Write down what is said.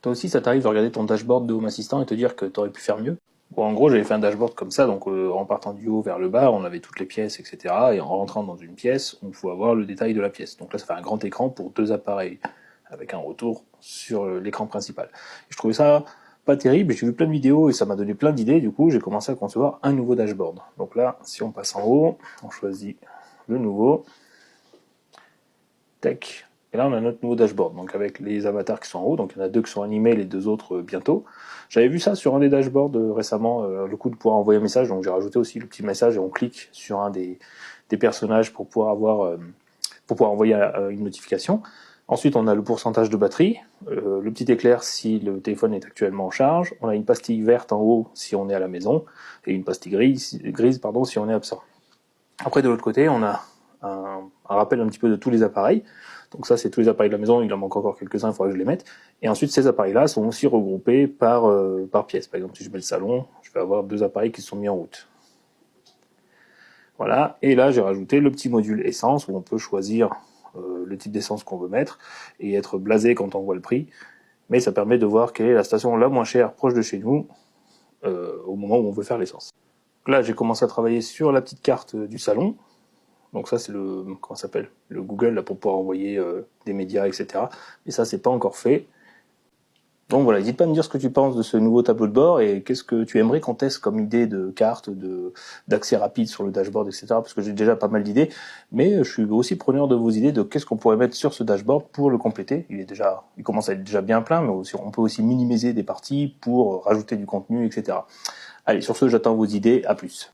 Toi aussi, ça t'arrive de regarder ton dashboard de Home Assistant et te dire que tu aurais pu faire mieux? Bon, en gros, j'avais fait un dashboard comme ça, donc en partant du haut vers le bas, on avait toutes les pièces, etc. Et en rentrant dans une pièce, on pouvait avoir le détail de la pièce. Donc là, ça fait un grand écran pour deux appareils, avec un retour sur l'écran principal. Et je trouvais ça pas terrible, j'ai vu plein de vidéos et ça m'a donné plein d'idées, du coup j'ai commencé à concevoir un nouveau dashboard. Donc là, si on passe en haut, on choisit le nouveau, tac, et là on a notre nouveau dashboard, donc avec les avatars qui sont en haut, donc il y en a deux qui sont animés, les deux autres bientôt. J'avais vu ça sur un des dashboards récemment, le coup de pouvoir envoyer un message, donc j'ai rajouté aussi le petit message et on clique sur un des personnages pour pouvoir envoyer une notification. Ensuite, on a le pourcentage de batterie, le petit éclair si le téléphone est actuellement en charge, on a une pastille verte en haut si on est à la maison, et une pastille grise si on est absent. Après, de l'autre côté, on a un rappel un petit peu de tous les appareils. Donc ça, c'est tous les appareils de la maison, il en manque encore quelques-uns, il faudra que je les mette. Et ensuite, ces appareils-là sont aussi regroupés par pièce. Par exemple, si je mets le salon, je vais avoir deux appareils qui sont mis en route. Voilà, et là, j'ai rajouté le petit module essence où on peut choisir le type d'essence qu'on veut mettre et être blasé quand on voit le prix, mais ça permet de voir quelle est la station la moins chère proche de chez nous au moment où on veut faire l'essence. Là, j'ai commencé à travailler sur la petite carte du salon, donc ça c'est le Google là, pour pouvoir envoyer des médias, etc. Mais ça c'est pas encore fait. Donc voilà, n'hésite pas à me dire ce que tu penses de ce nouveau tableau de bord et qu'est-ce que tu aimerais qu'on teste comme idée de carte, d'accès rapide sur le dashboard, etc. Parce que j'ai déjà pas mal d'idées, mais je suis aussi preneur de vos idées de qu'est-ce qu'on pourrait mettre sur ce dashboard pour le compléter. Il commence à être déjà bien plein, mais on peut aussi minimiser des parties pour rajouter du contenu, etc. Allez, sur ce, j'attends vos idées, à plus.